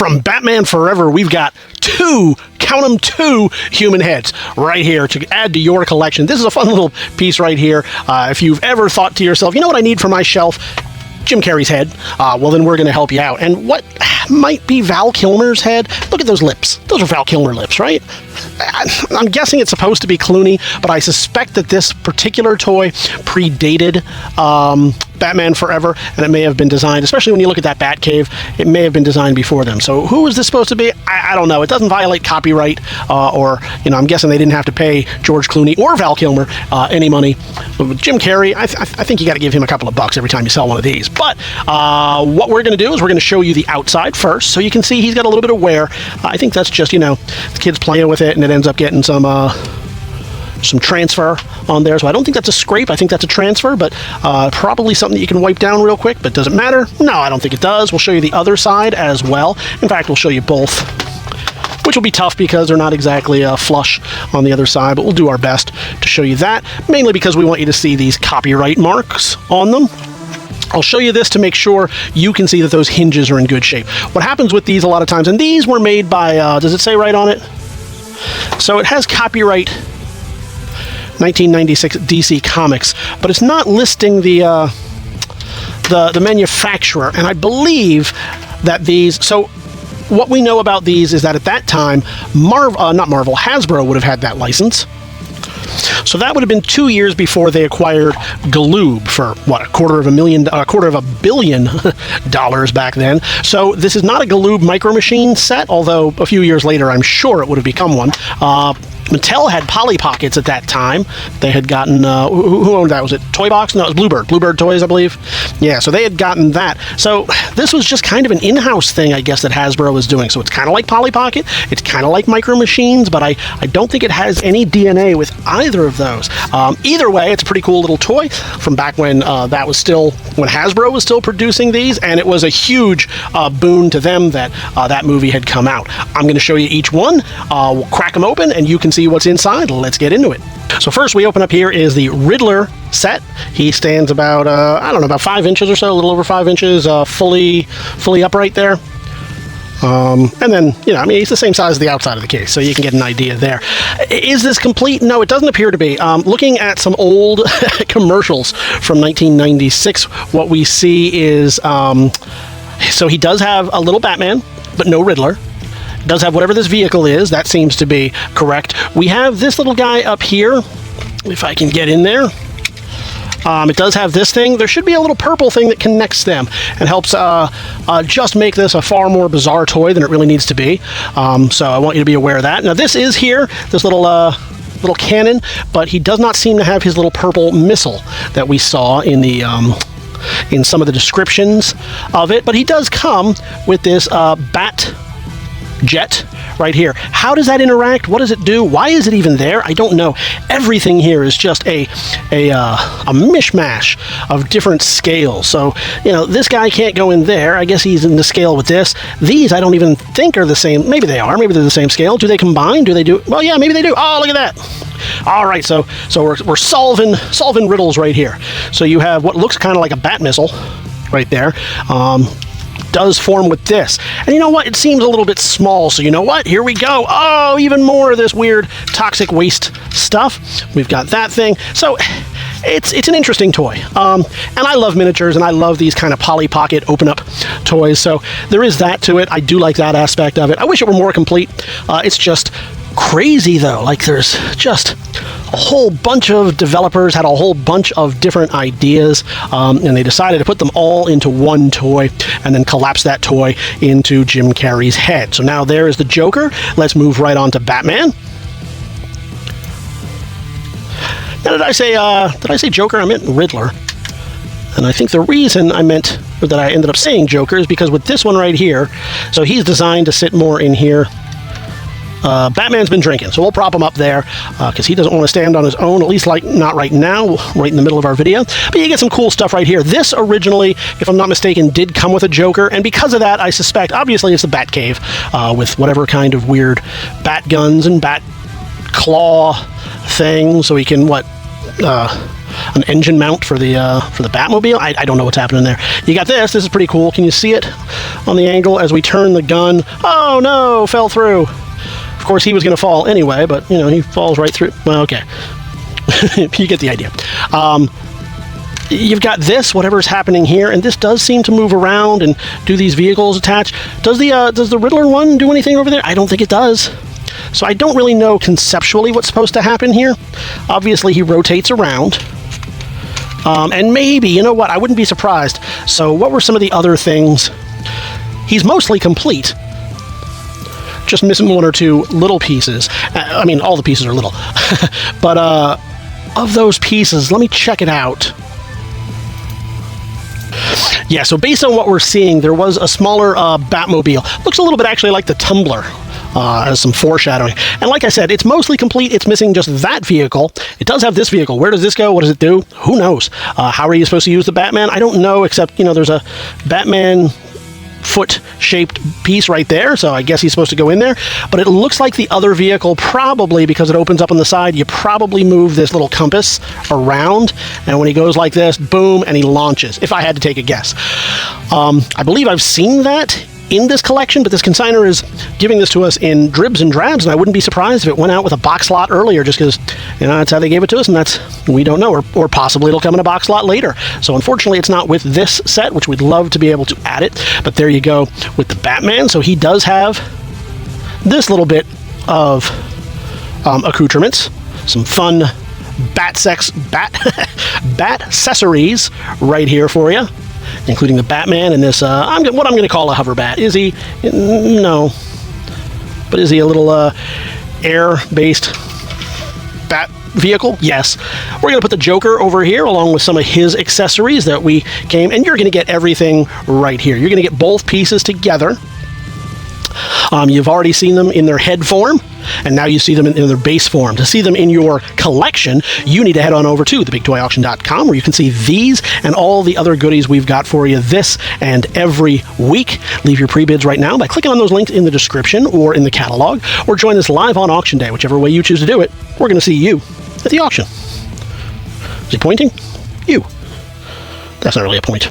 From Batman Forever, we've got two human heads right here to add to your collection. This is a fun little piece right here. If you've ever thought to yourself, you know what I need for my shelf? Jim Carrey's head. Well, then we're going to help you out. And what might be Val Kilmer's head? Look at those lips. Those are Val Kilmer lips, right? I'm guessing it's supposed to be Clooney, but I suspect that this particular toy predated Batman Forever, and it may have been designed, especially when you look at that Batcave, it may have been designed before them. So who is this supposed to be? I don't know. It doesn't violate copyright, or, you know, I'm guessing they didn't have to pay George Clooney or Val Kilmer any money. But with Jim Carrey, I think you got to give him a couple of bucks every time you sell one of these. But what we're going to do is we're going to show you the outside first, so you can see he's got a little bit of wear. I think that's just, you know, the kid's playing with it, and it ends up getting some transfer on there. So I don't think that's a scrape. I think that's a transfer, but probably something that you can wipe down real quick. But does it matter? No, I don't think it does. We'll show you the other side as well. In fact, we'll show you both, which will be tough because they're not exactly flush on the other side, but we'll do our best to show you that, mainly because we want you to see these copyright marks on them. I'll show you this to make sure you can see that those hinges are in good shape. What happens with these a lot of times, and these were made by, does it say right on it? So it has copyright 1996 DC Comics, but it's not listing the manufacturer, and I believe that these, so what we know about these is that at that time, Hasbro would have had that license. So that would have been 2 years before they acquired Galoob for, what, $250 million back then. So this is not a Galoob Micro Machine set, although a few years later I'm sure it would have become one. Mattel had Polly Pockets at that time. They had gotten, who owned that? Was it Toy Box? No, it was Bluebird. Bluebird Toys, I believe. Yeah, so they had gotten that. So this was just kind of an in-house thing, I guess, that Hasbro was doing. So it's kind of like Polly Pocket. It's kind of like Micro Machines, but I don't think it has any DNA with either of those. Either way, it's a pretty cool little toy from back when that was still, when Hasbro was still producing these, and it was a huge boon to them that that movie had come out. I'm going to show you each one. We'll crack them open, and you can see what's inside. Let's get into it. So first we open up here is the Riddler set. He stands about, I don't know, about 5 inches or so, a little over 5 inches, fully upright there. And then, you know, I mean, he's the same size as the outside of the case, so you can get an idea there. Is this complete? No, it doesn't appear to be. Looking at some old commercials from 1996, what we see is, so he does have a little Batman, but no Riddler. Does have whatever this vehicle is. That seems to be correct. We have this little guy up here, if I can get in there. It does have this thing. There should be a little purple thing that connects them and helps just make this a far more bizarre toy than it really needs to be. So I want you to be aware of that. Now this is here, this little cannon, but he does not seem to have his little purple missile that we saw in the in some of the descriptions of it. But he does come with this Bat jet right here. How does that interact? What does it do? Why is it even there? I don't know. Everything here is just a mishmash of different scales. So, you know, this guy can't go in there. I guess he's in the scale with this. These I don't even think are the same. Maybe they are. Maybe they're the same scale. Do they combine? Do they do? Well, yeah, maybe they do. Oh, look at that. All right, so we're solving riddles right here. So you have what looks kind of like a bat missile right there. Does form with this, and you know what, it seems a little bit small, so you know what, here we go. Oh, even more of this weird toxic waste stuff. We've got that thing. So it's an interesting toy, and I love miniatures, and I love these kind of Polly Pocket open up toys, so there is that to it. I do like that aspect of it. I wish it were more complete. It's just crazy though, like there's just a whole bunch of developers had a whole bunch of different ideas, and they decided to put them all into one toy and then collapse that toy into Jim Carrey's head. So now there is the Joker. Let's move right on to Batman. Now did I say Joker? I meant Riddler. And I think the reason I meant that I ended up saying Joker is because with this one right here, so he's designed to sit more in here. Batman's been drinking, so we'll prop him up there because he doesn't want to stand on his own, at least like not right now, right in the middle of our video. But you get some cool stuff right here. This originally, if I'm not mistaken, did come with a Joker, and because of that, I suspect, obviously it's the Batcave with whatever kind of weird bat guns and bat claw thing, so he can, an engine mount for the Batmobile. I don't know what's happening there. You got this. This is pretty cool. Can you see it on the angle as we turn the gun? Oh no, fell through. Of course, he was going to fall anyway, but you know, he falls right through. Well, okay. You get the idea. You've got this, whatever's happening here, and this does seem to move around and do these vehicles attach. Does the Riddler one do anything over there? I don't think it does. So I don't really know conceptually what's supposed to happen here. Obviously, he rotates around. And maybe, you know what, I wouldn't be surprised. So what were some of the other things? He's mostly complete. Just missing one or two little pieces. I mean, all the pieces are little. But of those pieces, let me check it out. Yeah, so based on what we're seeing, there was a smaller Batmobile. Looks a little bit actually like the Tumbler, as some foreshadowing. And like I said, it's mostly complete. It's missing just that vehicle. It does have this vehicle. Where does this go? What does it do? Who knows? How are you supposed to use the Batman? I don't know, except, you know, there's a Batman foot-shaped piece right there, so I guess he's supposed to go in there. But it looks like the other vehicle, probably because it opens up on the side, you probably move this little compass around, and when he goes like this, boom, and he launches, if I had to take a guess. I believe I've seen that in this collection, but this consigner is giving this to us in dribs and drabs, and I wouldn't be surprised if it went out with a box lot earlier, just because, you know, that's how they gave it to us, and that's, we don't know, or possibly it'll come in a box lot later. So unfortunately, it's not with this set, which we'd love to be able to add it, but there you go with the Batman. So he does have this little bit of accoutrements, some fun bat accessories right here for you, including the Batman and this, what I'm going to call a hover bat. Is he? No. But is he a little air-based bat vehicle? Yes. We're going to put the Joker over here along with some of his accessories that we came, and you're going to get everything right here. You're going to get both pieces together. You've already seen them in their head form, and now you see them in their base form. To see them in your collection, you need to head on over to TheBigToyAuction.com, where you can see these and all the other goodies we've got for you this and every week. Leave your pre-bids right now by clicking on those links in the description or in the catalog, or join us live on auction day. Whichever way you choose to do it, we're going to see you at the auction. Is he pointing? You. That's not really a point.